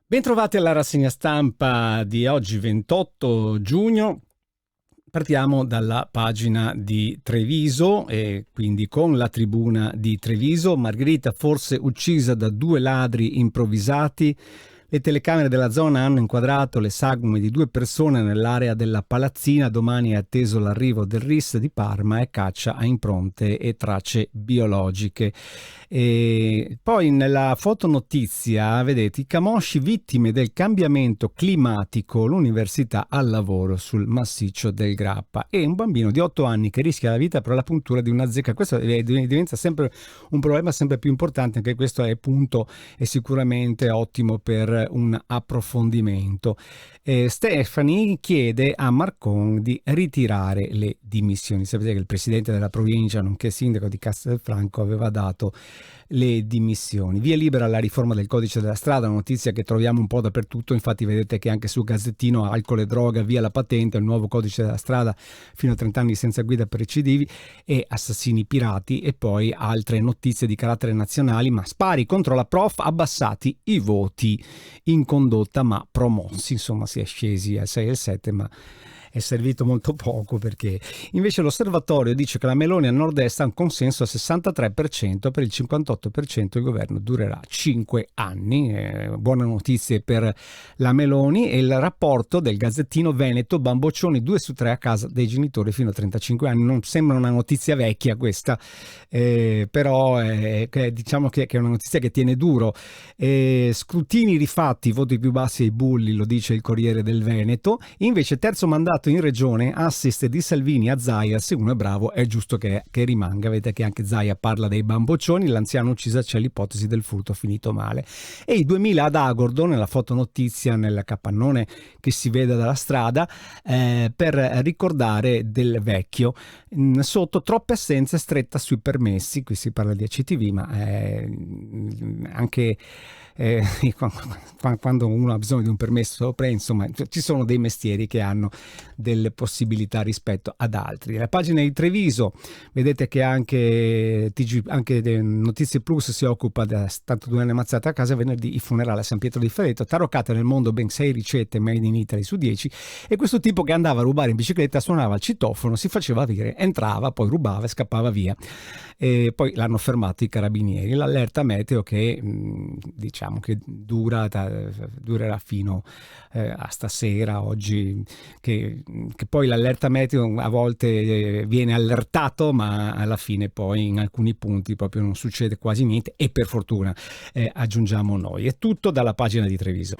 Bentrovati alla rassegna stampa di oggi 28 giugno. Partiamo dalla pagina di Treviso e quindi con la tribuna di Treviso. Margherita forse uccisa da 2 ladri improvvisati. Le telecamere della zona hanno inquadrato le sagome di 2 persone nell'area della Palazzina. Domani è atteso l'arrivo del RIS di Parma e caccia a impronte e tracce biologiche. E poi nella fotonotizia vedete i camosci vittime del cambiamento climatico, l'università al lavoro sul massiccio del Grappa e un bambino di 8 anni che rischia la vita per la puntura di una zecca. Questo diventa sempre un problema sempre più importante, anche questo è punto e sicuramente ottimo per un approfondimento. Stefani chiede a Marcon di ritirare le dimissioni. Sapete che il presidente della provincia, nonché sindaco di Castelfranco, aveva dato le dimissioni. Via libera alla riforma del codice della strada, una notizia che troviamo un po' dappertutto. Infatti vedete che anche sul Gazzettino alcol e droga, via la patente, il nuovo codice della strada, fino a 30 anni senza guida per recidivi e assassini pirati, e poi altre notizie di carattere nazionale. Ma spari contro la prof, abbassati i voti in condotta ma promossi, insomma si è scesi al 6 e al 7, ma è servito molto poco, perché invece l'osservatorio dice che la Meloni al nord-est ha un consenso al 63%, per il 58% il governo durerà 5 anni. Buone notizie per la Meloni. E il rapporto del Gazzettino Veneto, bamboccioni 2 su 3 a casa dei genitori fino a 35 anni. Non sembra una notizia vecchia questa, però diciamo che è una notizia che tiene duro. Scrutini rifatti, voti più bassi ai bulli, lo dice il Corriere del Veneto. Invece terzo mandato in regione, assist di Salvini a Zaia. Se uno è bravo è giusto che rimanga. Vedete che anche Zaia parla dei bamboccioni. L'anziano uccisa, c'è l'ipotesi del furto finito male. E i 2000 ad Agordo, nella fotonotizia, nel capannone che si vede dalla strada, per ricordare del vecchio. Sotto troppe assenze, stretta sui permessi. Qui si parla di ACTV, ma anche quando uno ha bisogno di un permesso, insomma ci sono dei mestieri che hanno delle possibilità rispetto ad altri. La pagina di Treviso, vedete che anche Notizie Plus si occupa da tanto 2 anni ammazzate a casa. Venerdì il funerale a San Pietro di Ferreto, taroccate nel mondo ben 6 ricette made in Italy su 10, e questo tipo che andava a rubare in bicicletta suonava il citofono, si faceva dire, entrava, poi rubava e scappava via. E poi l'hanno fermato i carabinieri. L'allerta meteo che diciamo che durerà fino a stasera, oggi, che poi l'allerta meteo a volte viene allertato, ma alla fine poi in alcuni punti proprio non succede quasi niente, e per fortuna aggiungiamo noi. È tutto dalla pagina di Treviso.